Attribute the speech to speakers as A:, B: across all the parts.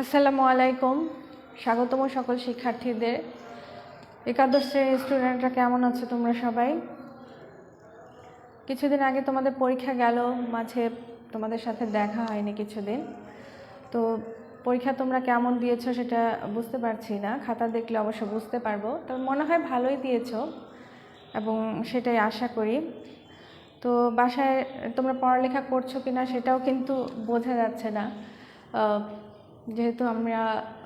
A: আসসালামু আলাইকুম। স্বাগতম সকল শিক্ষার্থীদের। একাদশ শ্রেণীর স্টুডেন্টরা কেমন আছো তোমরা সবাই? কিছুদিন আগে তোমাদের পরীক্ষা গেল, মাঝে তোমাদের সাথে দেখা হয়নি কিছুদিন। তো পরীক্ষা তোমরা কেমন দিয়েছো সেটা বুঝতে পারছি না, খাতা দেখলে অবশ্য বুঝতে পারবো। তো মনে হয় ভালোই দিয়েছো এবং সেটাই আশা করি। তো বাসায় তোমরা পড়ালেখা করছো কিনা সেটাও কিন্তু বোঝা যাচ্ছে না, যেহেতু আমরা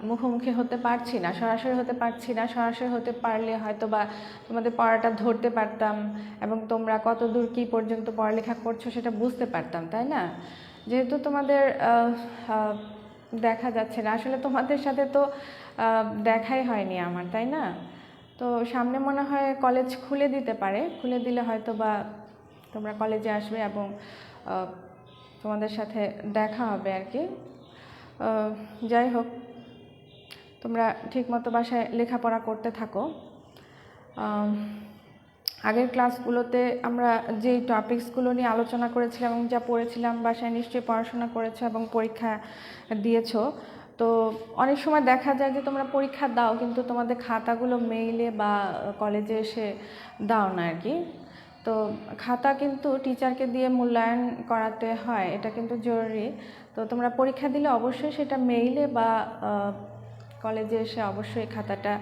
A: মুখোমুখি হতে পারছি না, সরাসরি হতে পারছি না। সরাসরি হতে পারলে হয়তো বা তোমাদের পড়াটা ধরতে পারতাম এবং তোমরা কত দূর কী পর্যন্ত পড়ালেখা করছো সেটা বুঝতে পারতাম, তাই না? যেহেতু তোমাদের দেখা যাচ্ছে না, আসলে তোমাদের সাথে তো দেখাই হয়নি আমার, তাই না? তো সামনে মনে হয় কলেজ খুলে দিতে পারে, খুলে দিলে হয়তো বা তোমরা কলেজে আসবে এবং তোমাদের সাথে দেখা হবে আর কি। যাই হোক, তোমরা ঠিকমতো বাসায় লেখাপড়া করতে থাকো। আগের ক্লাসগুলোতে আমরা যে টপিকসগুলো নিয়ে আলোচনা করেছিলাম এবং যা পড়েছিলাম বাসায় নিশ্চয়ই পড়াশোনা করেছো এবং পরীক্ষা দিয়েছো। তো অনেক সময় দেখা যায় যে তোমরা পরীক্ষা দাও কিন্তু তোমাদের খাতাগুলো মেইলে বা কলেজে এসে দাও না আর কি। তো খাতা কিন্তু টিচারকে দিয়ে মূল্যায়ন করাতে হয়, এটা কিন্তু জরুরি। তো তোমরা পরীক্ষা দিলে অবশ্যই সেটা মেইলে বা কলেজে এসে অবশ্যই খাতাটা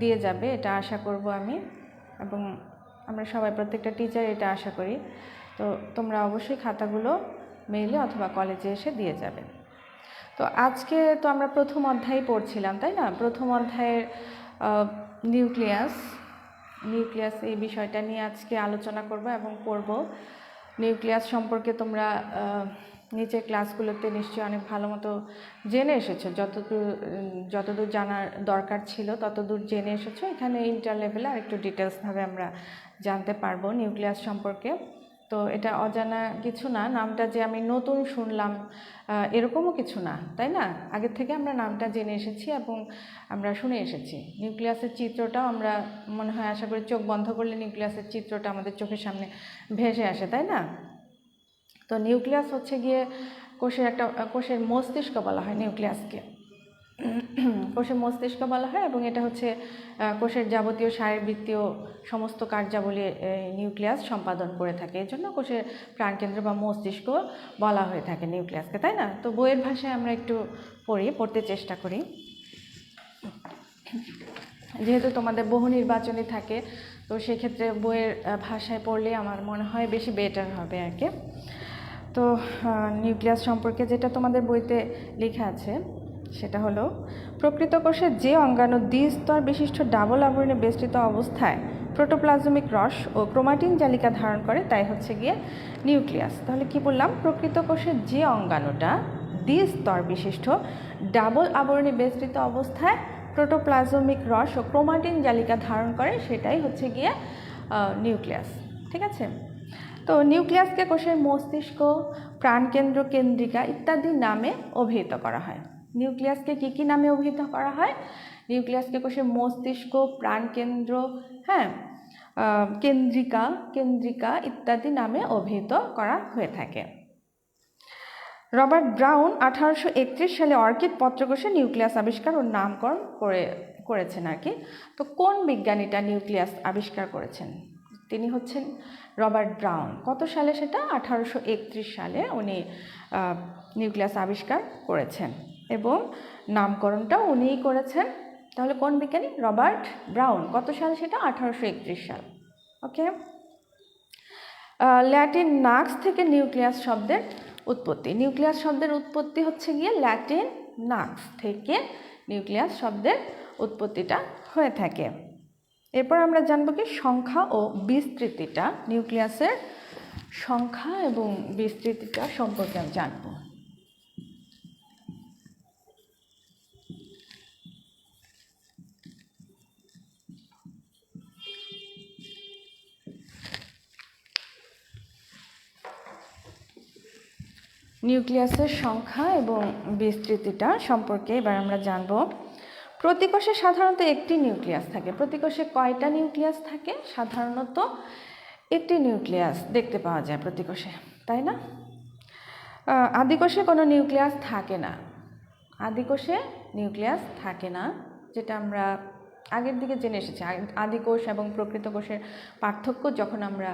A: দিয়ে যাবে, এটা আশা করব আমি, এবং আমরা সবাই প্রত্যেকটা টিচার এটা আশা করি। তো তোমরা অবশ্যই খাতাগুলো মেইলে অথবা কলেজে এসে দিয়ে যাবে। তো আজকে তো আমরা প্রথম অধ্যায় পড়ছিলাম, তাই না? প্রথম অধ্যায়ের নিউক্লিয়াস এই বিষয়টা নিয়ে আজকে আলোচনা করব এবং পড়ব। নিউক্লিয়াস সম্পর্কে তোমরা নিচের ক্লাসগুলোতে নিশ্চয়ই অনেক ভালো মতো জেনে এসেছো, যতদূর জানার দরকার ছিল ততদূর জেনে এসেছো। এখানে ইন্টার লেভেলে আরেকটু ডিটেলসভাবে আমরা জানতে পারবো নিউক্লিয়াস সম্পর্কে। তো এটা অজানা কিছু না, নামটা যে আমি নতুন শুনলাম এরকমও কিছু না, তাই না? আগের থেকে আমরা নামটা জেনে এসেছি এবং আমরা শুনে এসেছি। নিউক্লিয়াসের চিত্রটাও আমরা মনে হয় আশা করি চোখ বন্ধ করলে নিউক্লিয়াসের চিত্রটা আমাদের চোখের সামনে ভেসে আসে, তাই না? তো নিউক্লিয়াস হচ্ছে গিয়ে কোষের মস্তিষ্ক বলা হয় নিউক্লিয়াসকে। কোষের মস্তিষ্ক বলা হয় এবং এটা হচ্ছে কোষের যাবতীয় শারীরবৃত্তীয় সমস্ত কার্যাবলী নিউক্লিয়াস সম্পাদন করে থাকে। এই জন্য কোষের প্রাণকেন্দ্র বা মস্তিষ্ক বলা হয়ে থাকে নিউক্লিয়াসকে, তাই না? তো বইয়ের ভাষায় আমরা একটু পড়তে চেষ্টা করি, যেহেতু তোমাদের বহু নির্বাচনী থাকে। তো সেক্ষেত্রে বইয়ের ভাষায় পড়লে আমার মনে হয় বেশি বেটার হবে আর কি। তো নিউক্লিয়াস সম্পর্কে যেটা তোমাদের বইতে লেখা আছে সেটা হলো, প্রকৃত কোষের যে অঙ্গাণু দ্বিস্তর বিশিষ্ট ডাবল আবরণে বেষ্টিত অবস্থায় প্রোটোপ্লাজমিক রস ও ক্রোমাটিন জালিকা ধারণ করে তাই হচ্ছে গিয়ে নিউক্লিয়াস। তাহলে কি বললাম? প্রকৃত কোষের যে অঙ্গাণুটা দ্বিস্তর বিশিষ্ট ডাবল আবরণে বেষ্টিত অবস্থায় প্রোটোপ্লাজমিক রস ও ক্রোমাটিন জালিকা ধারণ করে সেটাই হচ্ছে গিয়ে নিউক্লিয়াস, ঠিক আছে? তো নিউক্লিয়াসকে কোষের মস্তিষ্ক, প্রাণকেন্দ্র, কেন্দ্রিকা ইত্যাদি নামে অভিহিত করা হয়। নিউক্লিয়াসকে কী নামে অভিহিত করা হয়? নিউক্লিয়াসকে কোষের মস্তিষ্ক, প্রাণকেন্দ্র, কেন্দ্রিকা ইত্যাদি নামে অভিহিত করা হয়ে থাকে। রবার্ট ব্রাউন 1831 সালে অর্কিড পত্রকোষে নিউক্লিয়াস আবিষ্কার ও নামকরণ করেছেন আর কি। তো কোন বিজ্ঞানীটা নিউক্লিয়াস আবিষ্কার করেছেন? তিনি হচ্ছেন রবার্ট ব্রাউন। কত সালে সেটা? 1831 সালে উনি নিউক্লিয়াস আবিষ্কার করেছেন এবং নামকরণটাও উনিই করেছেন। তাহলে কোন বিজ্ঞানী? Robert brown. কত সাল সেটা? 1831 সাল। ওকে। ল্যাটিন নাক্স থেকে নিউক্লিয়াস শব্দের উৎপত্তি। নিউক্লিয়াস শব্দের উৎপত্তি হচ্ছে গিয়ে ল্যাটিন নাক্স থেকে নিউক্লিয়াস শব্দের উৎপত্তিটা হয়ে থাকে। এরপর আমরা জানবো কি সংখ্যা ও বিস্তৃতিটা, নিউক্লিয়াসের সংখ্যা এবং বিস্তৃতিটা সম্পর্কে আমি জানবো। নিউক্লিয়াসের সংখ্যা এবং বিস্তৃতিটা সম্পর্কে এবার আমরা জানবো। প্রতি কোষে সাধারণত একটি নিউক্লিয়াস থাকে। প্রতি কোষে কয়টা নিউক্লিয়াস থাকে? সাধারণত একটি নিউক্লিয়াস দেখতে পাওয়া যায় প্রতি কোষে, তাই না? আদিকোষে কোনো নিউক্লিয়াস থাকে না। আদিকোষে নিউক্লিয়াস থাকে না, যেটা আমরা আগের দিকে জেনে এসেছি। আদিকোষ এবং প্রকৃত কোষের পার্থক্য যখন আমরা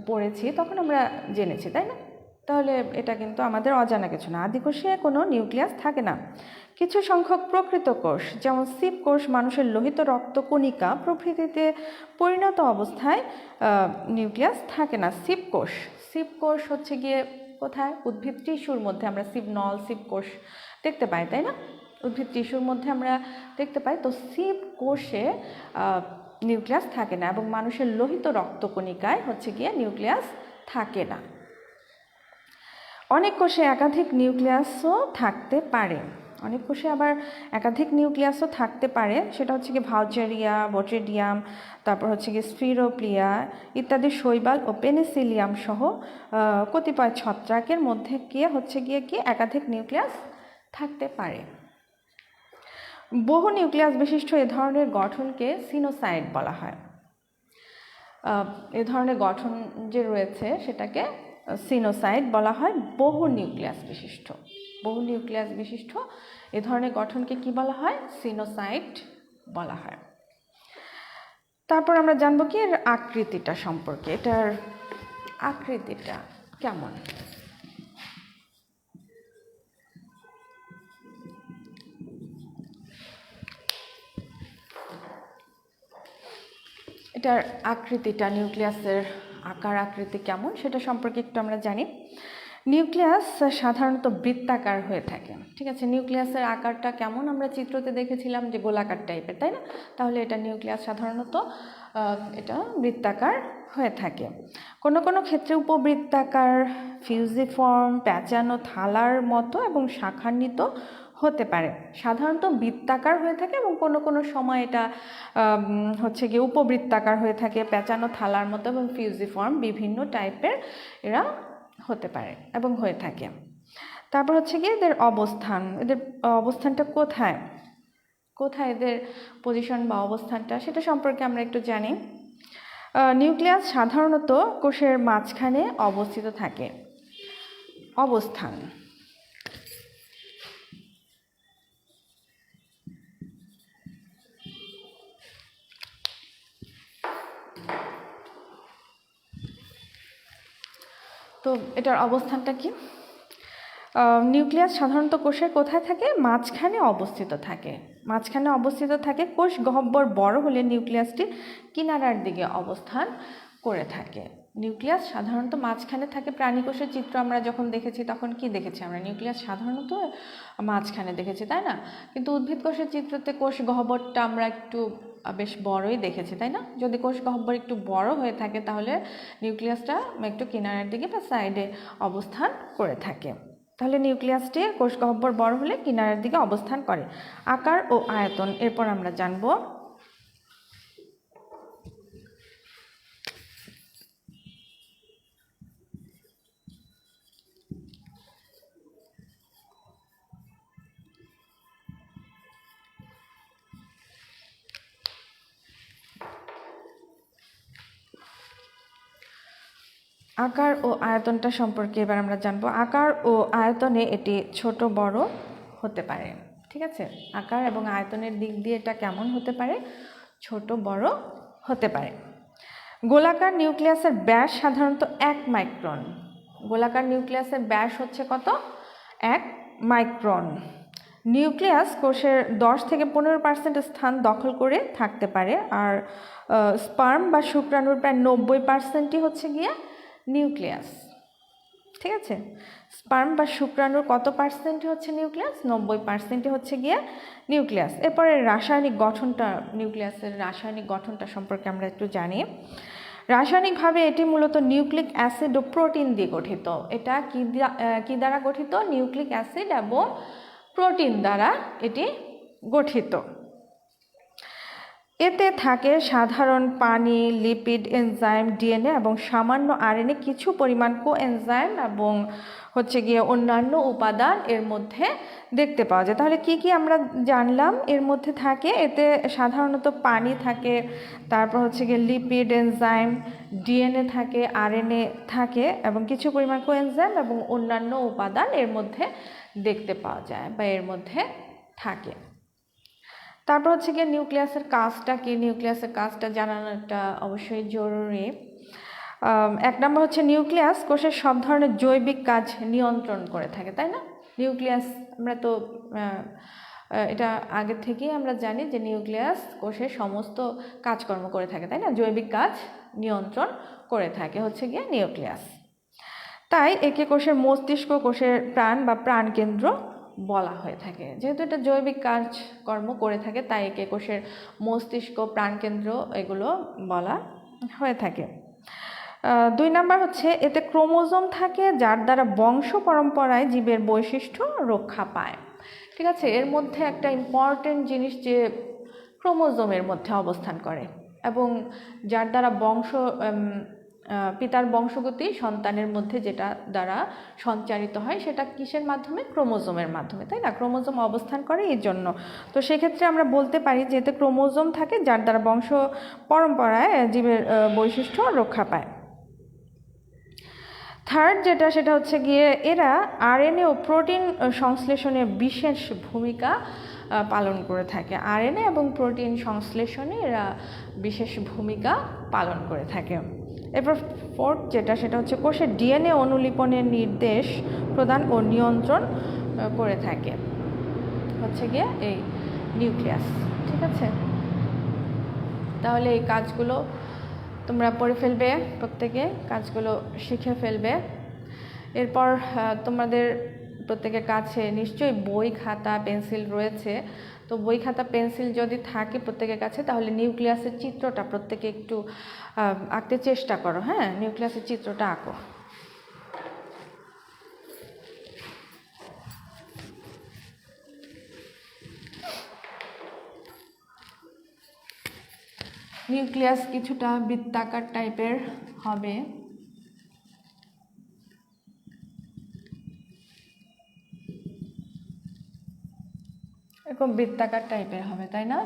A: পড়েছি তখন আমরা জেনেছি, তাই না? তাহলে এটা কিন্তু আমাদের অজানা কিছু না, আদিকোষে কোনো নিউক্লিয়াস থাকে না। কিছু সংখ্যক প্রকৃত কোষ যেমন সিপ কোষ, মানুষের লোহিত রক্তকণিকা প্রভৃতিতে পরিণত অবস্থায় নিউক্লিয়াস থাকে না। সিপ কোষ হচ্ছে গিয়ে কোথায়? উদ্ভিদ টিস্যুর মধ্যে আমরা সিপ নল, সিপ কোষ দেখতে পাই, তাই না? উদ্ভিদ টিস্যুর মধ্যে আমরা দেখতে পাই। তো সিপ কোষে নিউক্লিয়াস থাকে না এবং মানুষের লোহিত রক্তকণিকায় হচ্ছে গিয়ে নিউক্লিয়াস থাকে না। অনেক কোষে একাধিক নিউক্লিয়াসও থাকতে পারে। অনেক কোষে আবার একাধিক নিউক্লিয়াসও থাকতে পারে, সেটা হচ্ছে কি ভাউচেরিয়া, বট্রিডিয়াম, তারপর হচ্ছে কি স্পিরোপ্লিয়া ইত্যাদি শৈবাল ও পেনিসিলিয়াম সহ কতিপয় ছত্রাকের মধ্যে গিয়ে হচ্ছে গিয়ে কি একাধিক নিউক্লিয়াস থাকতে পারে। বহু নিউক্লিয়াস বিশিষ্ট এ ধরনের গঠনকে সিনোসাইট বলা হয়। এ ধরনের গঠন যে রয়েছে সেটাকে সিনোসাইট বলা হয়। বহু নিউক্লিয়াস বিশিষ্ট এ ধরনের গঠনকে কি বলা হয়? সিনোসাইট বলা হয়। তারপর আমরা জানবো কি এর আকৃতিটা সম্পর্কে। এটার আকৃতিটা কেমন? এটার আকৃতিটা, নিউক্লিয়াসের আকার আকৃতি কেমন সেটা সম্পর্কে একটু আমরা জানি। নিউক্লিয়াস সাধারণত বৃত্তাকার হয়ে থাকে, ঠিক আছে? নিউক্লিয়াসের আকারটা কেমন আমরা চিত্রতে দেখেছিলাম যে গোলাকার টাইপের, তাই না? তাহলে এটা নিউক্লিয়াস সাধারণত এটা বৃত্তাকার হয়ে থাকে। কোনো কোনো ক্ষেত্রে উপবৃত্তাকার, ফিউজিফর্ম, প্যাঁচানো থালার মতো এবং শাখান্বিত হতে পারে। সাধারণত বৃত্তাকার হয়ে থাকে এবং কোনো কোনো সময় এটা হচ্ছে গিয়ে উপবৃত্তাকার হয়ে থাকে, প্যাঁচানো থালার মতো এবং ফিউজিফর্ম, বিভিন্ন টাইপের এরা হতে পারে এবং হয়ে থাকে। তারপর হচ্ছে গিয়ে এদের অবস্থানটা কোথায় এদের পজিশন বা অবস্থানটা সেটা সম্পর্কে আমরা একটু জানি। নিউক্লিয়াস সাধারণত কোষের মাঝখানে অবস্থিত থাকে। অবস্থান, তো এটার অবস্থানটা কি? নিউক্লিয়াস সাধারণত কোষের কোথায় থাকে? মাঝখানে অবস্থিত থাকে। কোষ গহ্বর বড় হলে নিউক্লিয়াসটি কিনারার দিকে অবস্থান করে থাকে। নিউক্লিয়াস সাধারণত মাঝখানে থাকে। প্রাণী কোষের চিত্র আমরা যখন দেখেছি তখন কি দেখেছি? আমরা নিউক্লিয়াস সাধারণত মাঝখানে দেখেছি, তাই না? কিন্তু উদ্ভিদ কোষের চিত্রতে কোষ গহ্বরটা আমরা একটু বেশ বড়ই দেখেছি, তাই না? যদি কোষ গহ্বর একটু বড় হয়ে থাকে তাহলে নিউক্লিয়াসটা একটু কিনারার দিকে বা সাইডে অবস্থান করে থাকে। তাহলে নিউক্লিয়াসটির কোষ গহ্বর বড় হলে কিনারার দিকে অবস্থান করে। আকার ও আয়তন এরপর আমরা জানব। আকার ও আয়তনটা সম্পর্কে এবার আমরা জানবো। আকার ও আয়তনে এটি ছোট বড় হতে পারে, ঠিক আছে? আকার এবং আয়তনের দিক দিয়ে এটা কেমন হতে পারে? ছোট বড় হতে পারে। গোলাকার নিউক্লিয়াসের ব্যাস সাধারণত 1 মাইক্রন। গোলাকার নিউক্লিয়াসের ব্যাস হচ্ছে কত? 1 মাইক্রন। নিউক্লিয়াস কোষের 10 থেকে 15% স্থান দখল করে থাকতে পারে। আর স্পার্ম বা শুক্রাণুর প্রায় 90%ই হচ্ছে গিয়ে নিউক্লিয়াস, ঠিক আছে? স্পার্ম বা শুক্রাণুর কত পার্সেন্টই হচ্ছে নিউক্লিয়াস? 90% হচ্ছে গিয়ে নিউক্লিয়াস। এরপরে নিউক্লিয়াসের রাসায়নিক গঠনটা সম্পর্কে আমরা একটু জানি। রাসায়নিকভাবে এটি মূলত নিউক্লিক অ্যাসিড ও প্রোটিন দিয়ে গঠিত। এটা কি দ্বারা গঠিত? নিউক্লিক অ্যাসিড এবং প্রোটিন দ্বারা এটি গঠিত। এতে থাকে সাধারণ পানি, লিপিড, এনজাইম, ডিএনএ এবং সামান্য আরএনএ, কিছু পরিমাণ কোএনজাইম এবং হচ্ছে গিয়ে অন্যান্য উপাদান এর মধ্যে দেখতে পাওয়া যায়। তাহলে কি কি আমরা জানলাম এর মধ্যে থাকে? এতে সাধারণত পানি থাকে, তারপর হচ্ছে গিয়ে লিপিড, এনজাইম, ডিএনএ থাকে, আরএনএ থাকে এবং কিছু পরিমাণ কোএনজাইম এবং অন্যান্য উপাদান এর মধ্যে দেখতে পাওয়া যায় বা এর মধ্যে থাকে। তারপর হচ্ছে গিয়ে নিউক্লিয়াসের কাজটা কি, নিউক্লিয়াসের কাজটা জানানোটা অবশ্যই জরুরি। 1 নম্বর হচ্ছে নিউক্লিয়াস কোষের সব ধরনের জৈবিক কাজ নিয়ন্ত্রণ করে থাকে, তাই না? নিউক্লিয়াস আমরা তো এটা আগে থেকেই আমরা জানি যে নিউক্লিয়াস কোষের সমস্ত কাজকর্ম করে থাকে, তাই না? জৈবিক কাজ নিয়ন্ত্রণ করে থাকে হচ্ছে গিয়ে নিউক্লিয়াস। তাই একে কোষের মস্তিষ্ক, কোষের প্রাণ বা প্রাণকেন্দ্র বলা হয়ে থাকে। যেহেতু এটা জৈবিক কাজকর্ম করে থাকে তাই একে কোষের মস্তিষ্ক, প্রাণকেন্দ্র এগুলো বলা হয়ে থাকে। 2 নম্বর হচ্ছে এতে ক্রোমোজোম থাকে যার দ্বারা বংশ পরম্পরায় জীবের বৈশিষ্ট্য রক্ষা পায়। ঠিক আছে, এর মধ্যে একটা ইম্পর্টেন্ট জিনিস যে ক্রোমোজোমের মধ্যে অবস্থান করে এবং যার দ্বারা পিতার বংশগতি সন্তানের মধ্যে যেটা দ্বারা সঞ্চারিত হয় সেটা কিসের মাধ্যমে? ক্রোমোজোমের মাধ্যমে, তাই না? ক্রোমোজোম অবস্থান করে এই জন্য। তো সেক্ষেত্রে আমরা বলতে পারি যে এতে ক্রোমোজোম থাকে যার দ্বারা বংশ পরম্পরায় জীবের বৈশিষ্ট্য রক্ষা পায়। থার্ড সেটা হচ্ছে গিয়ে এরা আরএনএ ও প্রোটিন সংশ্লেষণে বিশেষ ভূমিকা পালন করে থাকে। আরএনএ এবং প্রোটিন সংশ্লেষণে এরা বিশেষ ভূমিকা পালন করে থাকে। এরপর ফোর্থ সেটা হচ্ছে কোষের ডিএনএ অনুলিপনের নির্দেশ প্রদান ও নিয়ন্ত্রণ করে থাকে হচ্ছে গিয়ে এই নিউক্লিয়াস। ঠিক আছে, তাহলে এই কাজগুলো তোমরা পড়ে ফেলবে, প্রত্যেকে কাজগুলো শিখে ফেলবে। এরপর তোমাদের প্রত্যেকের কাছে নিশ্চয়ই বই, খাতা, পেন্সিল রয়েছে। তো বই, খাতা, পেন্সিল যদি থাকে প্রত্যেকের কাছে তাহলে নিউক্লিয়াসের চিত্রটা প্রত্যেকে একটু আঁকতে চেষ্টা করো। হ্যাঁ, নিউক্লিয়াসের চিত্রটা আঁকো। নিউক্লিয়াস কিছুটা বৃত্তাকার টাইপের হবে। এরকম বৃত্তাকার টাইপের হবে, তাই না?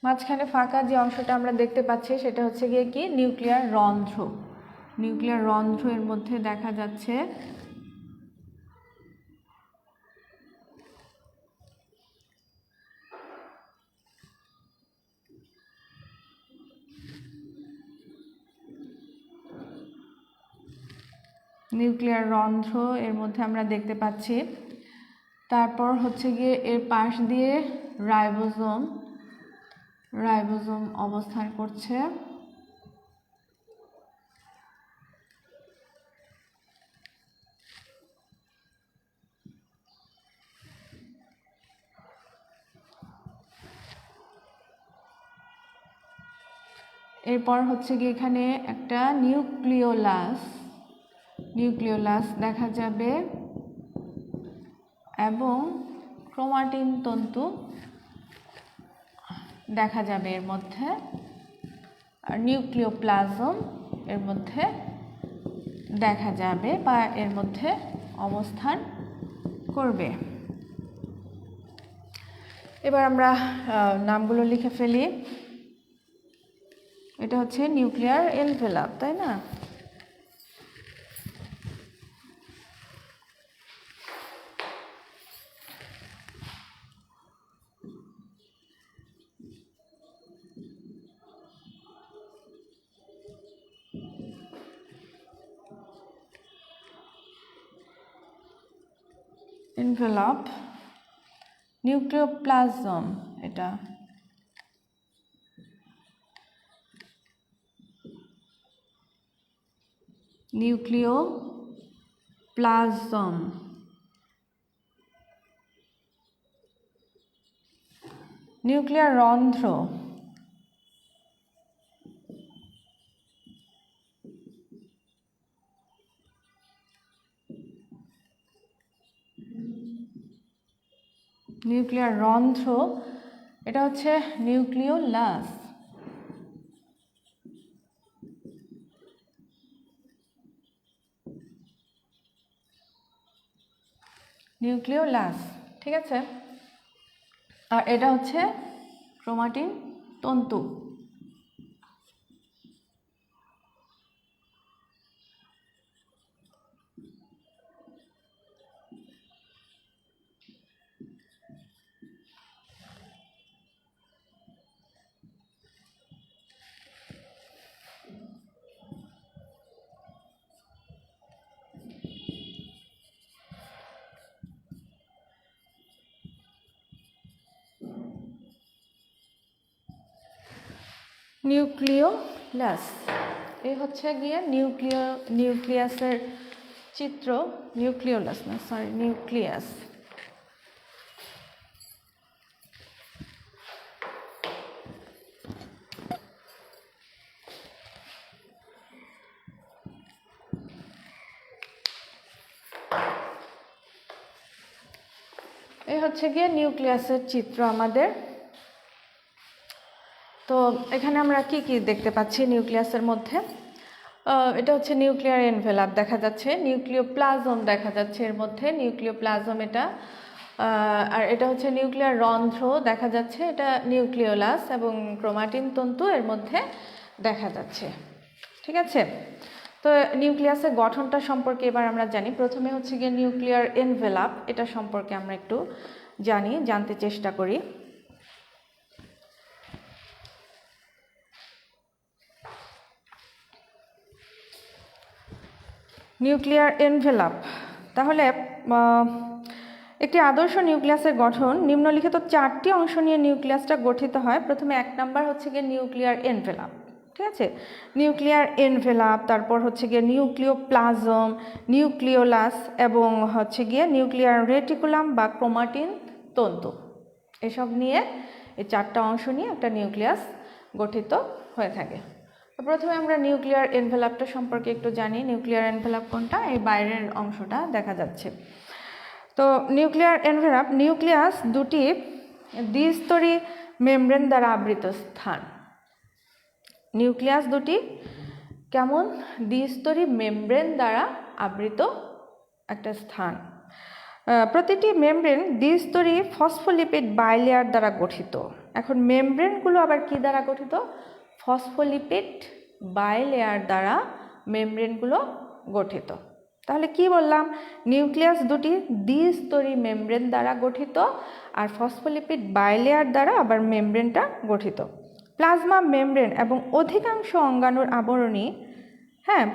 A: মাঝখানে ফাঁকা যে অংশটা আমরা দেখতে পাচ্ছি সেটা হচ্ছে গিয়ে কি? নিউক্লিয়ার রন্ধ্র। নিউক্লিয়ার রন্ধ্র এর মধ্যে দেখা যাচ্ছে। নিউক্লিয়ার রন্ধ্র এর মধ্যে আমরা দেখতে পাচ্ছি। তারপর হচ্ছে গিয়ে এর পাশ দিয়ে রাইবোজোম অবস্থান করছে। এরপর হচ্ছে গিয়ে এখানে একটা নিউক্লিওলাস দেখা যাবে এবং ক্রোমাটিন তন্তু দেখা যাবে এর মধ্যে, আর নিউক্লিওপ্লাজম এর মধ্যে দেখা যাবে বা এর মধ্যে অবস্থান করবে। এবার আমরা নামগুলো লিখে ফেলি। এটা হচ্ছে নিউক্লিয়ার এনভেলাপ, তাই না? এনভেলাপ, নিউক্লিওপ্লাজম এটা, নিউক্লিও প্লাজম, নিউক্লিয়ার রন্ধ্র, নিউক্লিয়ার রন্ধ্র এটা হচ্ছে নিউক্লিওলাস। নিউক্লিওলাস, ঠিক আছে। আর এটা হচ্ছে ক্রোমাটিন তন্তু। নিউক্লিওলাস এই হচ্ছে গিয়ে নিউক্লিয়াসের চিত্র। নিউক্লিওলাস না, সরি, নিউক্লিয়াস। এই হচ্ছে গিয়ে নিউক্লিয়াসের চিত্র আমাদের। তো এখানে আমরা কি কি দেখতে পাচ্ছি নিউক্লিয়াসের মধ্যে? এটা হচ্ছে নিউক্লিয়ার এনভেলাপ দেখা যাচ্ছে, নিউক্লিওপ্লাজম দেখা যাচ্ছে এর মধ্যে, নিউক্লিওপ্লাজম এটা। আর এটা হচ্ছে নিউক্লিয়ার রন্ধ্র দেখা যাচ্ছে, এটা নিউক্লিওলাস, এবং ক্রোমাটিন তন্তু এর মধ্যে দেখা যাচ্ছে, ঠিক আছে। তো নিউক্লিয়াসের গঠনটা সম্পর্কে এবার আমরা জানি। প্রথমে হচ্ছে গিয়ে নিউক্লিয়ার এনভেলাপ, এটা সম্পর্কে আমরা একটু জানতে চেষ্টা করি। নিউক্লিয়ার এনভেলাপ, তাহলে একটি আদর্শ নিউক্লিয়াসের গঠন নিম্নলিখিত 4টি অংশ নিয়ে নিউক্লিয়াসটা গঠিত হয়। প্রথমে 1 নাম্বার হচ্ছে গিয়ে নিউক্লিয়ার এনভেলাপ, ঠিক আছে। নিউক্লিয়ার এনভেলাপ, তারপর হচ্ছে গিয়ে নিউক্লিওপ্লাজম, নিউক্লিওলাস, এবং হচ্ছে গিয়ে নিউক্লিয়ার রেটিকুলাম বা ক্রোমাটিন তন্তু। এসব নিয়ে, এই 4টা অংশ নিয়ে একটা নিউক্লিয়াস গঠিত হয়ে থাকে। প্রথমে আমরা নিউক্লিয়ার এনভেলাপটা সম্পর্কে একটু জানি। নিউক্লিয়ার এনভেলাপ কোনটা? এই বাইরের অংশটা দেখা যাচ্ছে। তো নিউক্লিয়ার এনভেলাপ, নিউক্লিয়াস দুটি দ্বিস্তরী মেমব্রেন দ্বারা আবৃত স্থান। নিউক্লিয়াস দুটি কেমন? দ্বিস্তরী মেমব্রেন দ্বারা আবৃত একটা স্থান। প্রতিটি মেমব্রেন দ্বিস্তরী ফসফোলিপিড বাইলেয়ার দ্বারা গঠিত। এখন মেমব্রেনগুলো আবার কি দ্বারা গঠিত? ফসফোলিপিড বাইলেয়ার দ্বারা মেমব্রেনগুলো গঠিত। তাহলে কি বললাম? নিউক্লিয়াস দুটি দ্বিস্তরী মেমব্রেন দ্বারা গঠিত, আর ফসফোলিপিড বাইলেয়ার দ্বারা আবার মেমব্রেনটা গঠিত। প্লাজমা মেমব্রেন এবং অধিকাংশ অঙ্গাণুর আবরণী,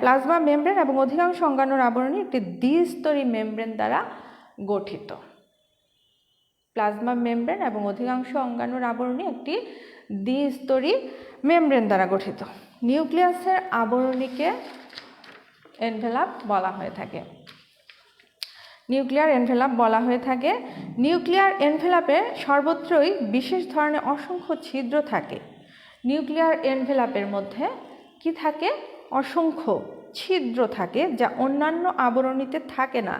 A: প্লাজমা মেমব্রেন এবং অধিকাংশ অঙ্গাণুর আবরণী একটি দ্বিস্তরী মেমব্রেন দ্বারা গঠিত। প্লাজমা মেমব্রেন এবং অধিকাংশ অঙ্গাণুর আবরণী একটি দ্বিস্তরী মেমব্রেন দ্বারা গঠিত। নিউক্লিয়াসের আবরণীকে এনভেলাপ বলা হয়ে থাকে। নিউক্লিয়ার এনভেলাপ বলা হয়ে থাকে। নিউক্লিয়ার এনভেলাপে সর্বত্রই বিশেষ ধরনের অসংখ্য ছিদ্র থাকে। নিউক্লিয়ার এনভেলাপের মধ্যে কি থাকে? অসংখ্য ছিদ্র থাকে, যা অন্যান্য আবরণীতে থাকে না,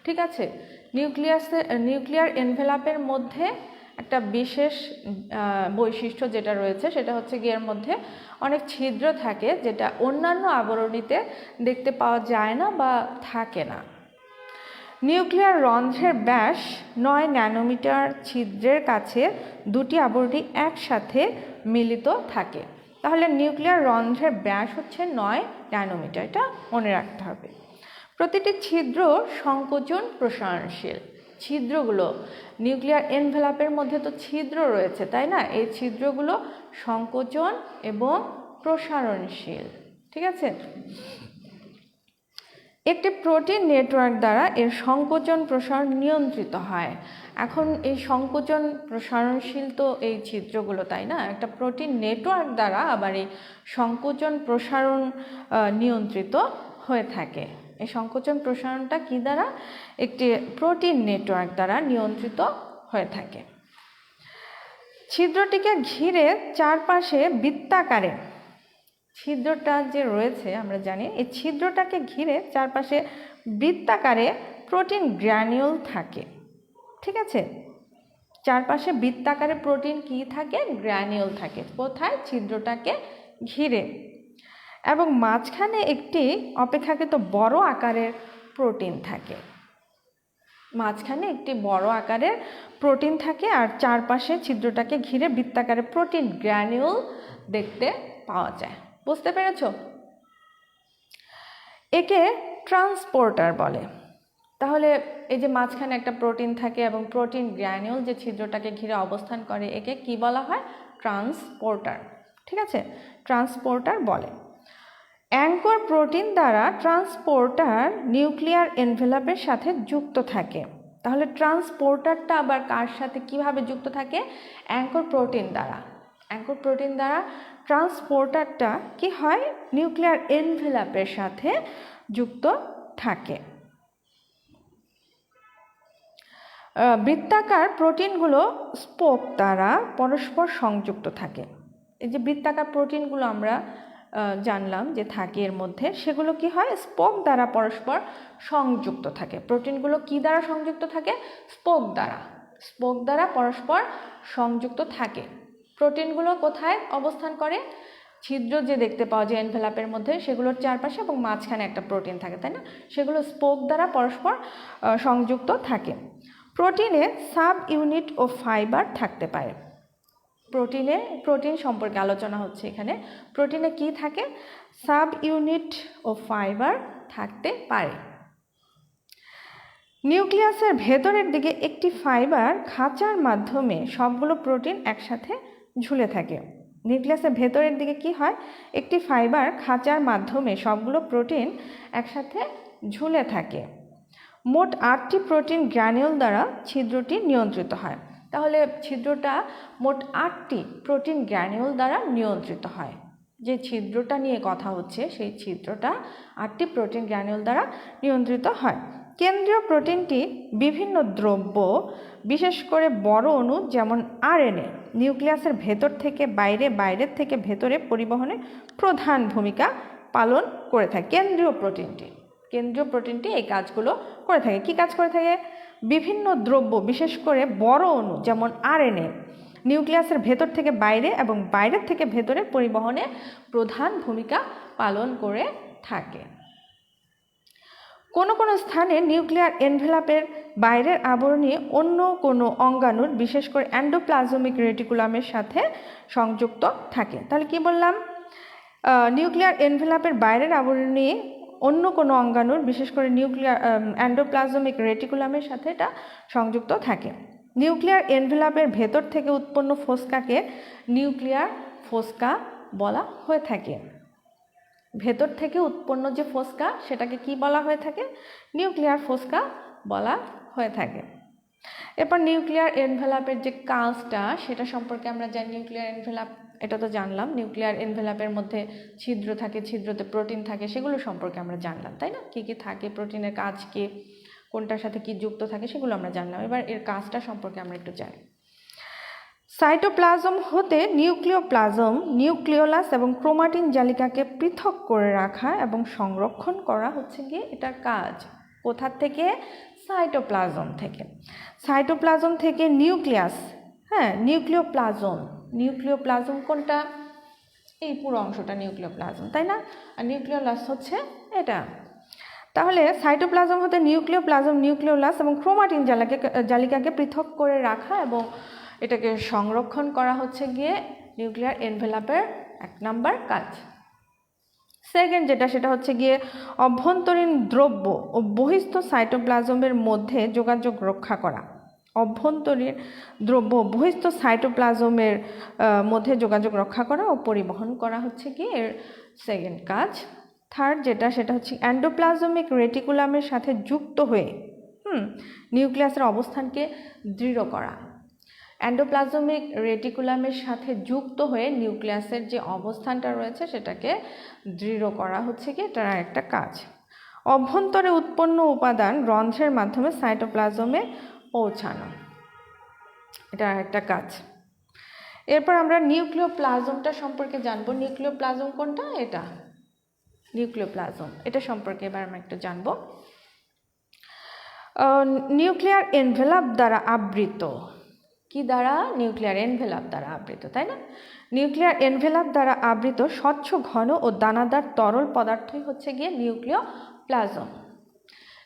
A: ঠিক আছে। নিউক্লিয়ার এনভেলাপের মধ্যে একটা বিশেষ বৈশিষ্ট্য যেটা রয়েছে সেটা হচ্ছে গিয়ে এর মধ্যে অনেক ছিদ্র থাকে, যেটা অন্যান্য আবরণীতে দেখতে পাওয়া যায় না বা থাকে না। নিউক্লিয়ার রন্ধ্রের ব্যাস 9 ন্যানোমিটার। ছিদ্রের কাছে দুটি আবরণী একসাথে মিলিত থাকে। তাহলে নিউক্লিয়ার রন্ধ্রের ব্যাস হচ্ছে 9 ন্যানোমিটার, এটা মনে রাখতে হবে। প্রতিটি ছিদ্র সংকোচন প্রসারণশীল। ছিদ্রগুলো, নিউক্লিয়ার এনভেলাপের মধ্যে তো ছিদ্র রয়েছে, তাই না? এই ছিদ্রগুলো সংকোচন এবং প্রসারণশীল, ঠিক আছে। একটি প্রোটিন নেটওয়ার্ক দ্বারা এর সংকোচন প্রসারণ নিয়ন্ত্রিত হয়। এখন এই সংকোচন প্রসারণশীল তো এই ছিদ্রগুলো, তাই না? একটা প্রোটিন নেটওয়ার্ক দ্বারা আবার এই সংকোচন প্রসারণ নিয়ন্ত্রিত হয়ে থাকে। এই সংকোচন প্রসারণটা কি দ্বারা? একটি প্রোটিন নেটওয়ার্ক দ্বারা নিয়ন্ত্রিত হয়ে থাকে। ছিদ্রটিকে ঘিরে চারপাশে বৃত্তাকারে, ছিদ্রটা যে রয়েছে আমরা জানি, এই ছিদ্রটাকে ঘিরে চারপাশে বৃত্তাকারে প্রোটিন গ্র্যানিউল থাকে। ঠিক আছে, চারপাশে বৃত্তাকারে প্রোটিন কি থাকে? গ্র্যানিউল থাকে। কোথায়? ছিদ্রটাকে ঘিরে। এবং মাঝখানে একটি অপেক্ষাকৃত বড় আকারের প্রোটিন থাকে। মাঝখানে একটি বড় আকারের প্রোটিন থাকে আর চারপাশে ছিদ্রটাকে ঘিরে বৃত্তাকারে প্রোটিন গ্র্যানিউল দেখতে পাওয়া যায়। বুঝতে পেরেছ? একে ট্রান্সপোর্টার বলে। তাহলে এই যে মাঝখানে একটা প্রোটিন থাকে এবং প্রোটিন গ্র্যানিউল যে ছিদ্রটাকে ঘিরে অবস্থান করে, একে কি বলা হয়? ট্রান্সপোর্টার। ঠিক আছে, ট্রান্সপোর্টার বলে। অ্যাঙ্কর প্রোটিন দ্বারা ট্রান্সপোর্টার নিউক্লিয়ার এনভেলপের সাথে যুক্ত থাকে। তাহলে ট্রান্সপোর্টারটা আবার কার সাথে কিভাবে যুক্ত থাকে? অ্যাঙ্কর প্রোটিন দ্বারা। অ্যাঙ্কর প্রোটিন দ্বারা ট্রান্সপোর্টারটা কি হয়? নিউক্লিয়ার এনভেলপের সাথে যুক্ত থাকে। বৃত্তাকার প্রোটিনগুলো স্পোক দ্বারা পরস্পর সংযুক্ত থাকে। এই যে বৃত্তাকার প্রোটিনগুলো আমরা জানলাম যে থাকে এর মধ্যে, সেগুলো কি হয়? স্পোক দ্বারা পরস্পর সংযুক্ত থাকে। প্রোটিনগুলো কি দ্বারা সংযুক্ত থাকে? স্পোক দ্বারা। স্পোক দ্বারা পরস্পর সংযুক্ত থাকে। প্রোটিনগুলো কোথায় অবস্থান করে? ছিদ্র যে দেখতে পাওয়া যায় এনভেলাপের মধ্যে, সেগুলোর চারপাশে এবং মাঝখানে একটা প্রোটিন থাকে, তাই না? সেগুলো স্পোক দ্বারা পরস্পর সংযুক্ত থাকে। প্রোটিনে সাব ইউনিট ও ফাইবার থাকতে পারে। প্রোটিন সম্পর্কে আলোচনা হচ্ছে এখানে। প্রোটিনে কি থাকে? সাব ইউনিট ও ফাইবার থাকতে পারে। নিউক্লিয়াসের ভেতরের দিকে একটি ফাইবার খাঁচার মাধ্যমে সবগুলো প্রোটিন একসাথে ঝুলে থাকে। নিউক্লিয়াসের ভেতরের দিকে কি হয়? একটি ফাইবার খাঁচার মাধ্যমে সবগুলো প্রোটিন একসাথে ঝুলে থাকে। মোট 8টি প্রোটিন গ্র্যানিউল দ্বারা ছিদ্রটি নিয়ন্ত্রিত হয়। তাহলে ছিদ্রটা মোট 8টি প্রোটিন গ্র্যানিউল দ্বারা নিয়ন্ত্রিত হয়। যে ছিদ্রটা নিয়ে কথা হচ্ছে, সেই ছিদ্রটা 8টি প্রোটিন গ্র্যানিউল দ্বারা নিয়ন্ত্রিত হয়। কেন্দ্রীয় প্রোটিনটি বিভিন্ন দ্রব্য, বিশেষ করে বড় অণু যেমন আরএনএ, নিউক্লিয়াসের ভেতর থেকে বাইরে, বাইরের থেকে ভেতরে পরিবহনে প্রধান ভূমিকা পালন করে থাকে। কেন্দ্রীয় প্রোটিনটি এই কাজগুলো করে থাকে। কি কাজ করে থাকে? বিভিন্ন দ্রব্য, বিশেষ করে বড় অণু যেমন আরএনএ, নিউক্লিয়াসের ভেতর থেকে বাইরে এবং বাইরের থেকে ভেতরে পরিবহনে প্রধান ভূমিকা পালন করে থাকে। কোনো কোনো স্থানে নিউক্লিয়ার এনভেলাপের বাইরের আবরণী অন্য কোনো অঙ্গাণুর, বিশেষ করে এন্ডোপ্লাজমিক রেটিকুলামের সাথে সংযুক্ত থাকে। তাহলে কি বললাম? নিউক্লিয়ার এনভেলাপের বাইরের আবরণী অন্য কোনো অঙ্গাণুর, বিশেষ করে এন্ডোপ্লাজমিক রেটিকুলামের সাথে এটা সংযুক্ত থাকে। নিউক্লিয়ার এনভেলাপের ভেতর থেকে উৎপন্ন ফোস্কাকে নিউক্লিয়ার ফোস্কা বলা হয়ে থাকে। ভেতর থেকে উৎপন্ন যে ফোস্কা, সেটাকে কি বলা হয়ে থাকে? নিউক্লিয়ার ফোস্কা বলা হয়ে থাকে। এরপর নিউক্লিয়ার এনভেলাপের যে কাজটা, সেটা সম্পর্কে আমরা জানি। নিউক্লিয়ার এনভেলাপ, এটা তো জানলাম। নিউক্লিয়ার এনভেলাপের মধ্যে ছিদ্র থাকে, ছিদ্রতে প্রোটিন থাকে, সেগুলো সম্পর্কে আমরা জানলাম, তাই না? কি কি থাকে, প্রোটিনের কাজ কি, কোনটার সাথে কি যুক্ত থাকে, সেগুলো আমরা জানলাম। এবার এর কাজটা সম্পর্কে আমরা একটু জানি। সাইটোপ্লাজম হতে নিউক্লিওপ্লাজম, নিউক্লিওলাস এবং ক্রোমাটিন জালিকাকে পৃথক করে রাখা এবং সংরক্ষণ করা হচ্ছে গিয়ে এটার কাজ। কোথা থেকে? সাইটোপ্লাজম থেকে। সাইটোপ্লাজম থেকে নিউক্লিয়াস, নিউক্লিওপ্লাজম কোনটা? এই পুরো অংশটা নিউক্লিওপ্লাজম, তাই না? আর নিউক্লিওলাস হচ্ছে এটা। তাহলে সাইটোপ্লাজম হতে নিউক্লিওপ্লাজম, নিউক্লিওলাস এবং ক্রোমাটিন জালিকাকে পৃথক করে রাখা এবং এটাকে সংরক্ষণ করা হচ্ছে গিয়ে নিউক্লিয়ার এনভেলাপের 1 নাম্বার কাজ। সেকেন্ড যেটা, সেটা হচ্ছে গিয়ে অভ্যন্তরীণ দ্রব্য ও বহিস্থ সাইটোপ্লাজমের মধ্যে যোগাযোগ রক্ষা করা। অভ্যন্তরীণ দ্রব্য বহিস্থ সাইটোপ্লাজমের মধ্যে যোগাযোগ রক্ষা করা ও পরিবহন করা হচ্ছে গিয়ে এর সেকেন্ড কাজ। থার্ড যেটা, সেটা হচ্ছে এন্ডোপ্লাজমিক রেটিকুলামের সাথে যুক্ত হয়ে নিউক্লিয়াসের অবস্থানকে দৃঢ় করা। এন্ডোপ্লাজমিক রেটিকুলামের সাথে যুক্ত হয়ে নিউক্লিয়াসের যে অবস্থানটা রয়েছে সেটাকে দৃঢ় করা হচ্ছে কি এটার একটা কাজ। অভ্যন্তরে উৎপন্ন উপাদান রন্ধ্রের মাধ্যমে সাইটোপ্লাজমে পৌঁছানো, এটা একটা কাজ। এরপর আমরা নিউক্লিওপ্লাজমটা সম্পর্কে জানবো। নিউক্লিওপ্লাজম কোনটা? এটা নিউক্লিওপ্লাজম, এটা সম্পর্কে এবার আমরা একটু জানবো। নিউক্লিয়ার এনভেলাপ দ্বারা আবৃত। কি দ্বারা? নিউক্লিয়ার এনভেলাপ দ্বারা আবৃত, তাই না? নিউক্লিয়ার এনভেলাপ দ্বারা আবৃত স্বচ্ছ ঘন ও দানাদার তরল পদার্থই হচ্ছে গিয়ে নিউক্লিওপ্লাজম।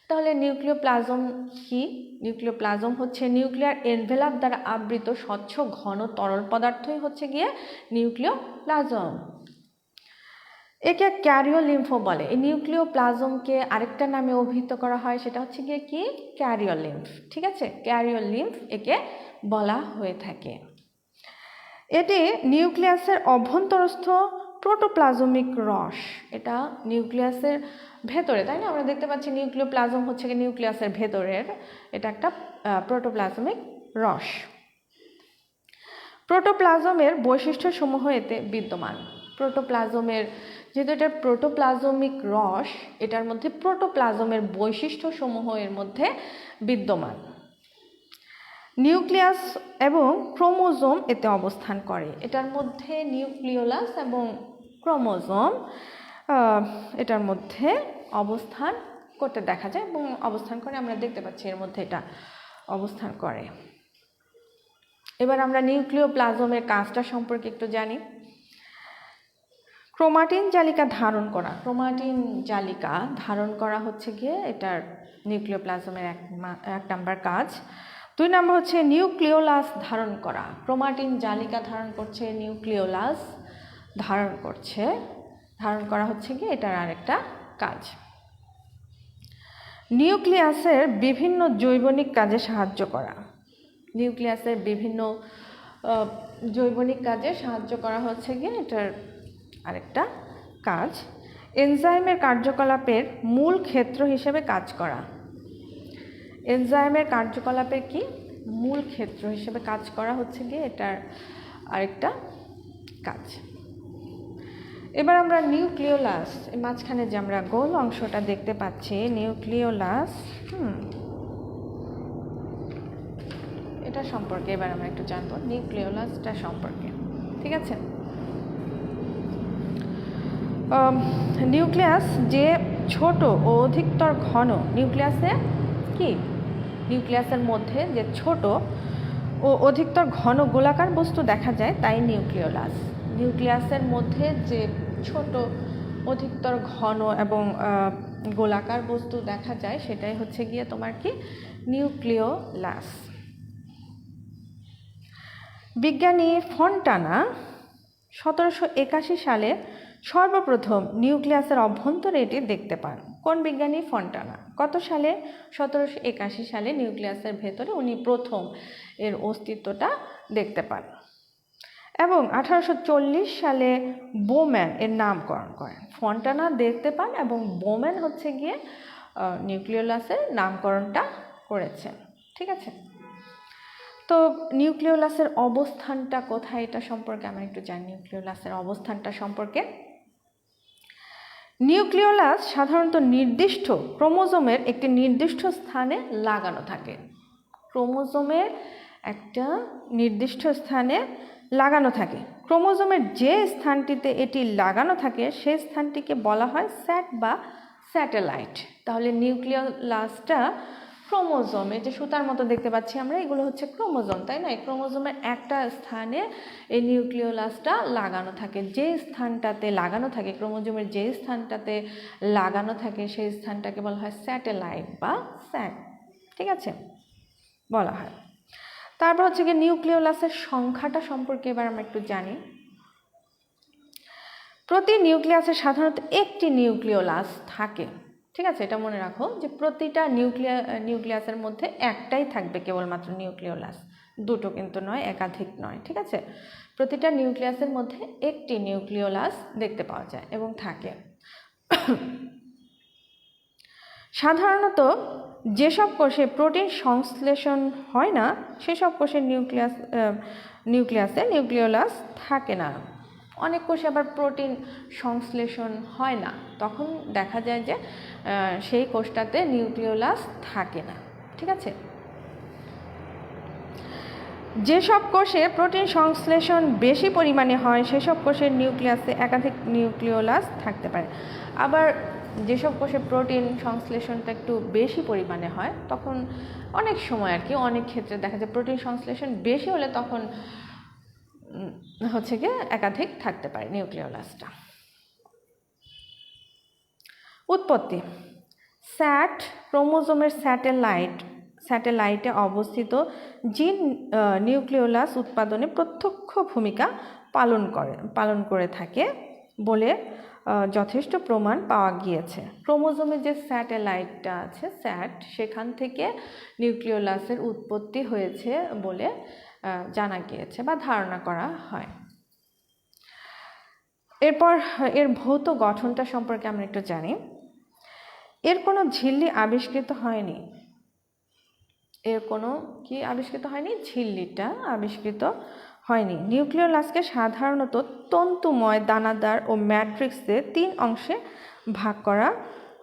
A: তাহলে নিউক্লিওপ্লাজম কি? নিউক্লিওপ্লাজম হচ্ছে নিউক্লিয়ার এনভেলাপ দ্বারা আবৃত স্বচ্ছ ঘন তরল পদার্থই হচ্ছে গিয়ে নিউক্লিওপ্লাজম। একে ক্যারিওলিম্ফও বলে। এই নিউক্লিওপ্লাজমকে আরেকটা নামে অভিহিত করা হয়, সেটা হচ্ছে গিয়ে কি? ক্যারিওলিম্ফ। ঠিক আছে, ক্যারিওলিম্ফ একে বলা হয়ে থাকে। এটি নিউক্লিয়াসের অভ্যন্তরস্থ প্রোটোপ্লাজমিক রস। এটা নিউক্লিয়াসের ভেতরে, তাই না? আমরা দেখতে পাচ্ছি নিউক্লিওপ্লাজম হচ্ছে কি নিউক্লিয়াসের ভেতরের, এটা একটা প্রোটোপ্লাজমিক রস। প্রোটোপ্লাজমের বৈশিষ্ট্যসমূহ এতে বিদ্যমান। প্রোটোপ্লাজমের, যেহেতু এটা প্রোটোপ্লাজমিক রস, এটার মধ্যে প্রোটোপ্লাজমের বৈশিষ্ট্যসমূহ এর মধ্যে বিদ্যমান। নিউক্লিয়াস এবং ক্রোমোজোম এতে অবস্থান করে। এটার মধ্যে নিউক্লিওলাস এবং ক্রোমোজোম এটার মধ্যে অবস্থান করতে দেখা যায় এবং অবস্থান করে, আমরা দেখতে পাচ্ছি এর মধ্যে এটা অবস্থান করে। এবার আমরা নিউক্লিওপ্লাজমের কাজটা সম্পর্কে একটু জানি। ক্রোমাটিন জালিকা ধারণ করা। ক্রোমাটিন জালিকা ধারণ করা হচ্ছে গিয়ে এটার নিউক্লিওপ্লাজমের এক নাম্বার কাজ। 2 নম্বর হচ্ছে নিউক্লিওলাস ধারণ করা। ক্রোমাটিন জালিকা ধারণ করছে, নিউক্লিওলাস ধারণ করা হচ্ছে গিয়ে এটার আরেকটা কাজ। নিউক্লিয়াসের বিভিন্ন জৈবনিক কাজে সাহায্য করা। নিউক্লিয়াসের বিভিন্ন জৈবনিক কাজে সাহায্য করা হচ্ছে গিয়ে এটার আরেকটা কাজ। এনজাইমের কার্যকলাপের মূল ক্ষেত্র হিসেবে কাজ করা। এনজাইমের কার্যকলাপের কি? মূল ক্ষেত্র হিসেবে কাজ করা হচ্ছে গিয়ে এটার আরেকটা কাজ। এবার আমরা নিউক্লিওলাস, মাঝখানে যে আমরা গোল অংশটা দেখতে পাচ্ছি, নিউক্লিওলাস, এটা সম্পর্কে এবার আমরা একটু জানবো, নিউক্লিওলাসটা সম্পর্কে। ঠিক আছে, নিউক্লিয়াস যে ছোট ও অধিকতর ঘন, নিউক্লিয়াসে কি? নিউক্লিয়াসের মধ্যে যে ছোট ও অধিকতর ঘন গোলাকার বস্তু দেখা যায় তাই নিউক্লিওলাস। নিউক্লিয়াসের মধ্যে যে ছোট, অধিকতর ঘন এবং গোলাকার বস্তু দেখা যায় সেটাই হচ্ছে গিয়ে তোমার কি? নিউক্লিওলাস। বিজ্ঞানী ফন্টানা 1781 সালে সর্বপ্রথম নিউক্লিয়াসের অভ্যন্তরে এটি দেখতে পান। কোন বিজ্ঞানী? ফন্টানা। কত সালে? 1781 সালে নিউক্লিয়াসের ভেতরে উনি প্রথম এর অস্তিত্বটা দেখতে পান এবং 1840 সালে বোম্যান এর নামকরণ করেন। ফন্টানা দেখতে পান এবং বোম্যান হচ্ছে গিয়ে নিউক্লিওলাসের নামকরণটা করেছেন। ঠিক আছে, তো নিউক্লিওলাসের অবস্থানটা কোথায় এটা সম্পর্কে আমরা একটু জানি। নিউক্লিওলাসের অবস্থানটা সম্পর্কে, নিউক্লিওলাস সাধারণত নির্দিষ্ট ক্রোমোজোমের একটি নির্দিষ্ট স্থানে লাগানো থাকে। ক্রোমোজোমের একটা নির্দিষ্ট স্থানে লাগানো থাকে। ক্রোমোজোমের যে স্থানটিতে এটি লাগানো থাকে সেই স্থানটিকে বলা হয় স্যাট বা স্যাটেলাইট। তাহলে নিউক্লিওলাসটা ক্রোমোজোমে, যে সুতার মতো দেখতে পাচ্ছি আমরা, এগুলো হচ্ছে ক্রোমোজোম, তাই না? এই ক্রোমোজোমের একটা স্থানে এই নিউক্লিওলাসটা লাগানো থাকে। যে স্থানটাতে লাগানো থাকে, ক্রোমোজোমের যে স্থানটাতে লাগানো থাকে সেই স্থানটাকে বলা হয় স্যাটেলাইট বা স্যাট। ঠিক আছে, বলা হয়। তারপর হচ্ছে কি নিউক্লিওলাসের সংখ্যাটা সম্পর্কে এবার আমরা একটু জানি। প্রতি নিউক্লিয়াসে সাধারণত একটি নিউক্লিওলাস থাকে। ঠিক আছে, এটা মনে রাখো যে প্রতিটা নিউক্লিয়াসের মধ্যে একটাই থাকবে কেবলমাত্র নিউক্লিওলাস, দুটো কিন্তু নয়, একাধিক নয়। ঠিক আছে, প্রতিটা নিউক্লিয়াসের মধ্যে একটি নিউক্লিওলাস দেখতে পাওয়া যায় এবং থাকে। সাধারণত যেসব কোষে প্রোটিন সংশ্লেষণ হয় না সেসব কোষের নিউক্লিয়াসে নিউক্লিওলাস থাকে না। অনেক কোষে আবার প্রোটিন সংশ্লেষণ হয় না, তখন দেখা যায় যে সেই কোষটাতে নিউক্লিওলাস থাকে না। ঠিক আছে, যেসব কোষে প্রোটিন সংশ্লেষণ বেশি পরিমাণে হয় সেসব কোষের নিউক্লিয়াসে একাধিক নিউক্লিওলাস থাকতে পারে। আবার যেসব কোষে প্রোটিন সংশ্লেষণটা একটু বেশি পরিমাণে হয় তখন অনেক সময় আর কি, অনেক ক্ষেত্রে দেখা যায় প্রোটিন সংশ্লেষণ বেশি হলে তখন হচ্ছে গিয়ে একাধিক থাকতে পারে নিউক্লিওলাসটা। উৎপত্তি। স্যাট ক্রোমোজোমের স্যাটেলাইটে অবস্থিত জিন নিউক্লিওলাস উৎপাদনে প্রত্যক্ষ ভূমিকা পালন করে থাকে বলে যথেষ্ট প্রমাণ পাওয়া গিয়েছে। ক্রোমোজোমের যে স্যাটেলাইটটা আছে স্যাট, সেখান থেকে নিউক্লিওলাসের উৎপত্তি হয়েছে বলে জানা গিয়েছে বা ধারণা করা হয়। এরপর এর ভৌত গঠনটা সম্পর্কে আমরা একটু জানি। এর কোনো ঝিল্লি আবিষ্কৃত হয়নি। ঝিল্লিটা আবিষ্কৃত হয়নি। নিউক্লিওলাসকে সাধারণত তন্তুময়, দানাদার ও ম্যাট্রিক্সে 3 অংশে ভাগ করা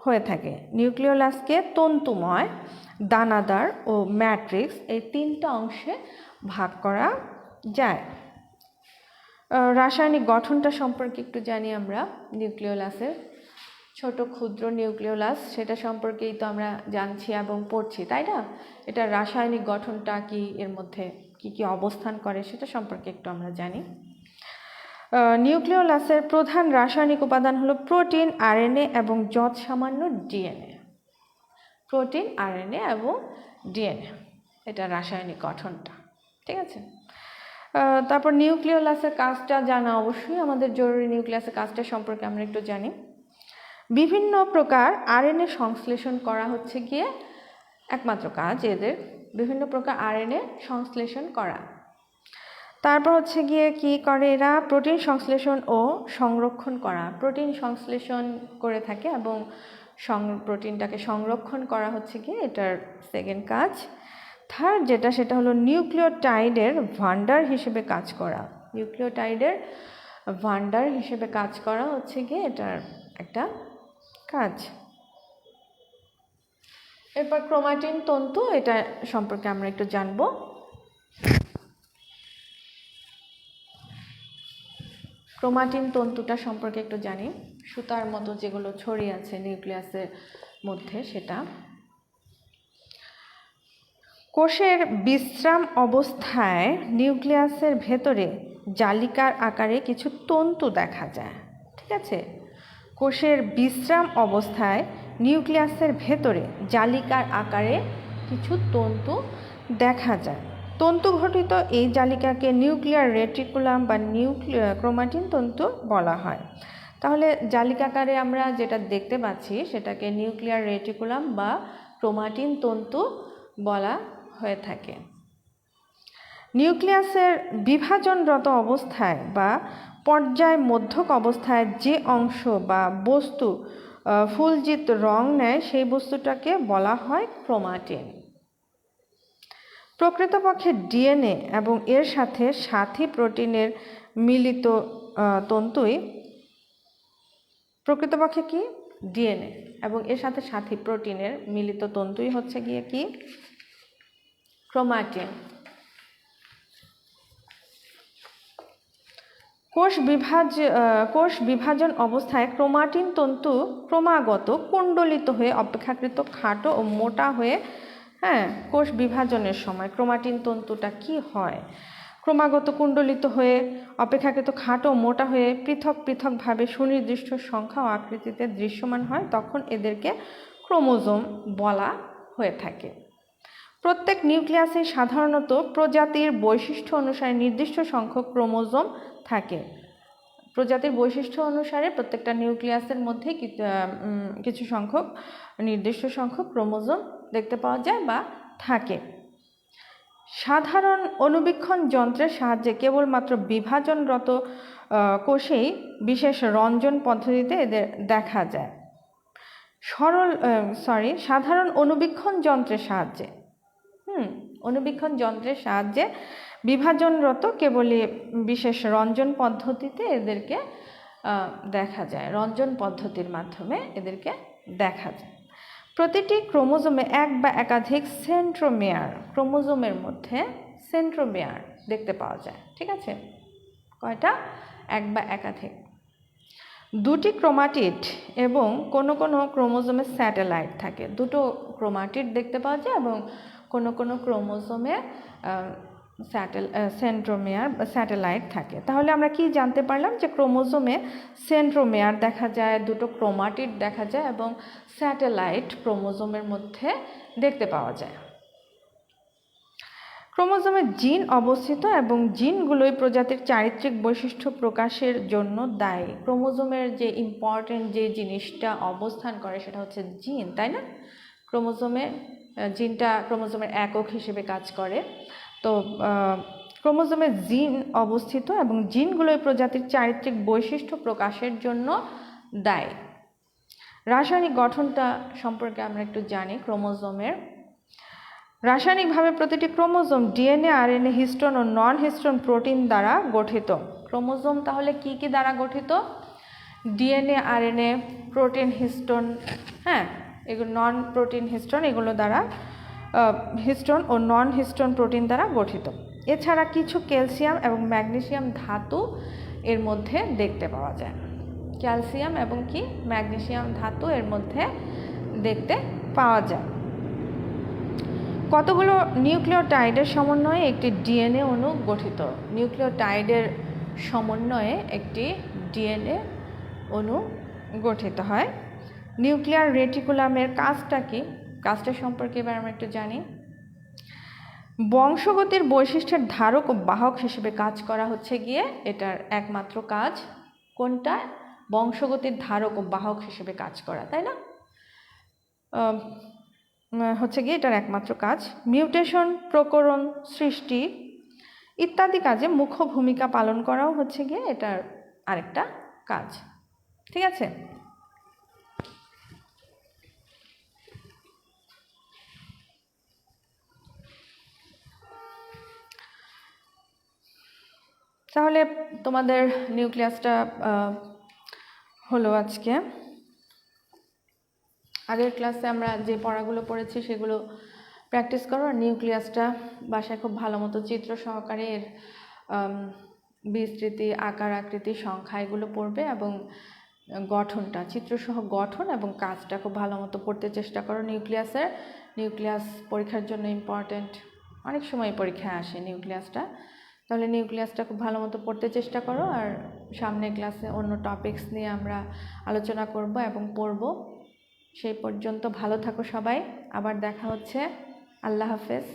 A: হয়ে থাকে। নিউক্লিওলাসকে তন্তুময়, দানাদার ও ম্যাট্রিক্স এই 3টা অংশে ভাগ করা যায়। রাসায়নিক গঠনটা সম্পর্কে একটু জানি আমরা। নিউক্লিওলাসের ছোট ক্ষুদ্র নিউক্লিওলাস, সেটা সম্পর্কেই তো আমরা জানছি এবং পড়ছি, তাই না? এটা রাসায়নিক গঠনটা কি, এর মধ্যে কি কি অবস্থান করে সেটা সম্পর্কে একটু আমরা জানি। নিউক্লিওলাসের প্রধান রাসায়নিক উপাদান হলো প্রোটিন, আরএনএ এবং যৎ সামান্য ডিএনএ। প্রোটিন, আরএনএ এবং ডিএনএ, এটা রাসায়নিক গঠনটা। ঠিক আছে, তারপর নিউক্লিওলাসের কাজটা জানা অবশ্যই আমাদের জরুরি। নিউক্লিয়াসের কাজটা সম্পর্কে আমরা একটু জানি। বিভিন্ন প্রকার আরএনএ সংশ্লেষণ করা হচ্ছে গিয়ে একমাত্র কাজ এদের, বিভিন্ন প্রকার আরএনএ সংশ্লেষণ করা। তারপর হচ্ছে গিয়ে কি করে এরা, প্রোটিন সংশ্লেষণ ও সংরক্ষণ করা। প্রোটিন সংশ্লেষণ করে থাকে এবং প্রোটিনটাকে সংরক্ষণ করা হচ্ছে গিয়ে এটার সেকেন্ড কাজ। থার্ড যেটা, সেটা হলো নিউক্লিওটাইডের ভান্ডার হিসেবে কাজ করা। নিউক্লিওটাইডের ভান্ডার হিসেবে কাজ করা হচ্ছে গিয়ে এটার একটা কাজ। এরপর ক্রোমাটিন তন্তু, এটা সম্পর্কে আমরা একটু জানবো। ক্রোমাটিন তন্তুটা সম্পর্কে একটু জানি। সুতার মতো যেগুলো ছড়িয়ে আছে নিউক্লিয়াসের মধ্যে, সেটা কোষের বিশ্রাম অবস্থায় নিউক্লিয়াসের ভেতরে জালিকার আকারে কিছু তন্তু দেখা যায়। ঠিক আছে, কোষের বিশ্রাম অবস্থায় নিউক্লিয়াসের ভেতরে জালিকার আকারে কিছু তন্তু দেখা যায়। তন্তু ঘটিত এই জালিকাকে নিউক্লিয়ার রেটিকুলাম বা ক্রোমাটিন তন্তু বলা হয়। তাহলে জালিকাকারে আমরা যেটা দেখতে পাচ্ছি সেটাকে নিউক্লিয়ার রেটিকুলাম বা ক্রোমাটিন তন্তু বলা হয়ে থাকে। নিউক্লিয়াসের বিভাজনরত অবস্থায় বা পর্যায় মধ্যক অবস্থায় যে অংশ বা বস্তু ফুলজিৎ রং নেয় সেই বস্তুটাকে বলা হয় ক্রোমাটিন। প্রকৃতপক্ষে ডিএনএ এবং এর সাথে সাথী প্রোটিনের মিলিত তন্তুই, প্রকৃতপক্ষে কি, ডিএনএ এবং এর সাথে সাথী প্রোটিনের মিলিত তন্তুই হচ্ছে গিয়ে কি, ক্রোমাটিন। কোষ বিভাজন অবস্থায় ক্রোমাটিন তন্তু ক্রমাগত কুণ্ডলিত হয়ে অপেক্ষাকৃত খাটো ও মোটা হয়ে, কোষ বিভাজনের সময় ক্রোমাটিন তন্তুটা কি হয়, ক্রমাগত কুণ্ডলিত হয়ে অপেক্ষাকৃত খাটো ও মোটা হয়ে পৃথক পৃথকভাবে সুনির্দিষ্ট সংখ্যা ও আকৃতিতে দৃশ্যমান হয়, তখন এদেরকে ক্রোমোজোম বলা হয়ে থাকে। প্রত্যেক নিউক্লিয়াসে সাধারণত প্রজাতির বৈশিষ্ট্য অনুসারে নির্দিষ্ট সংখ্যক ক্রোমোজোম থাকে। প্রজাতির বৈশিষ্ট্য অনুসারে প্রত্যেকটা নিউক্লিয়াসের মধ্যে কিছু সংখ্যক, নির্দিষ্ট সংখ্যক ক্রোমোজোম দেখতে পাওয়া যায় বা থাকে। সাধারণ অণুবীক্ষণ যন্ত্রের সাহায্যে কেবলমাত্র বিভাজনরত কোষেই বিশেষ রঞ্জন পদ্ধতিতে এদের দেখা যায়। সাধারণ অণুবীক্ষণ যন্ত্রের সাহায্যে বিভাজনরত কেবলই বিশেষ রঞ্জন পদ্ধতিতে এদেরকে দেখা যায়। রঞ্জন পদ্ধতির মাধ্যমে এদেরকে দেখা যায়। প্রতিটি ক্রোমোজোমে এক বা একাধিক সেন্ট্রোমিয়ার, ক্রোমোজোমের মধ্যে সেন্ট্রোমিয়ার দেখতে পাওয়া যায়। ঠিক আছে, কয়টা? এক বা একাধিক। দুটি ক্রোমাটিড এবং কোনো কোনো ক্রোমোজোমে স্যাটেলাইট থাকে। দুটো ক্রোমাটিড দেখতে পাওয়া যায় এবং কোনো কোনো ক্রোমোজোমে সেন্ট্রোমিয়ার বা স্যাটেলাইট থাকে। তাহলে আমরা কি জানতে পারলাম? যে ক্রোমোজোমে সেন্ট্রোমিয়ার দেখা যায়, দুটো ক্রোমাটিড দেখা যায় এবং স্যাটেলাইট ক্রোমোজোমের মধ্যে দেখতে পাওয়া যায়। ক্রোমোজোমে জিন অবস্থিত এবং জিনগুলোই প্রজাতির চারিত্রিক বৈশিষ্ট্য প্রকাশের জন্য দায়ী। ক্রোমোজোমের যে ইম্পর্টেন্ট যে জিনিসটা অবস্থান করে সেটা হচ্ছে জিন, তাই না? ক্রোমোজোমে জিনটা ক্রোমোজোমের একক হিসেবে কাজ করে। তো ক্রোমোজোমে জিন অবস্থিত এবং জিনগুলোই প্রজাতির চারিত্রিক বৈশিষ্ট্য প্রকাশের জন্য দায়ী। রাসায়নিক গঠনটা সম্পর্কে আমরা একটু জানি ক্রোমোজোমের। রাসায়নিকভাবে প্রতিটি ক্রোমোজোম ডিএনএ, আরএনএ, হিস্টোন ও নন হিস্টোন প্রোটিন দ্বারা গঠিত। ক্রোমোজোম তাহলে কি কি দ্বারা গঠিত? ডিএনএ, আরএনএ, প্রোটিন, হিস্টোন, হ্যাঁ, এগুলো নন প্রোটিন হিস্টোন, এগুলো দ্বারা হিস্টোন ও নন হিস্টোন প্রোটিন দ্বারা গঠিত। এছাড়া কিছু ক্যালসিয়াম এবং ম্যাগনেসিয়াম ধাতু এর মধ্যে দেখতে পাওয়া যায়। ক্যালসিয়াম এবং কি ম্যাগনেসিয়াম ধাতু এর মধ্যে দেখতে পাওয়া যায়। কতগুলো নিউক্লিওটাইডের সমন্বয়ে একটি ডিএনএ অণু গঠিত? নিউক্লিওটাইডের সমন্বয়ে একটি ডিএনএ অণু গঠিত হয়। নিউক্লিয়ার রেটিকুলামের কাজটা কি? কাজটা সম্পর্কে এবার আমরা একটু জানি। বংশগতির বৈশিষ্ট্যের ধারক ও বাহক হিসেবে কাজ করা হচ্ছে গিয়ে এটার একমাত্র কাজ। কোনটা? বংশগতির ধারক ও বাহক হিসেবে কাজ করা, তাই না? হচ্ছে গিয়ে এটার একমাত্র কাজ। মিউটেশন, প্রকরণ, সৃষ্টি ইত্যাদি কাজে মুখ্য ভূমিকা পালন করাও হচ্ছে গিয়ে এটার আরেকটা কাজ। ঠিক আছে, তাহলে তোমাদের নিউক্লিয়াসটা হলো আজকে। আগের ক্লাসে আমরা যে পড়াগুলো পড়েছি সেগুলো প্র্যাকটিস করো, আর নিউক্লিয়াসটা বাসায় খুব ভালো মতো চিত্র সহকারে এর বিস্তৃতি, আকার, আকৃতি, সংখ্যা এগুলো পড়বে এবং গঠনটা, চিত্রসহ গঠন এবং কাজটা খুব ভালো মতো পড়তে চেষ্টা করো। নিউক্লিয়াস পরীক্ষার জন্য ইম্পর্ট্যান্ট, অনেক সময় পরীক্ষায় আসে নিউক্লিয়াসটা। তাহলে নিউক্লিয়াসটা খুব ভালো মতো পড়তে চেষ্টা করো, আর সামনের ক্লাসে অন্য টপিকস নিয়ে আমরা আলোচনা করব এবং পড়ব। সেই পর্যন্ত ভালো থাকো সবাই, আবার দেখা হচ্ছে। আল্লাহ হাফেজ।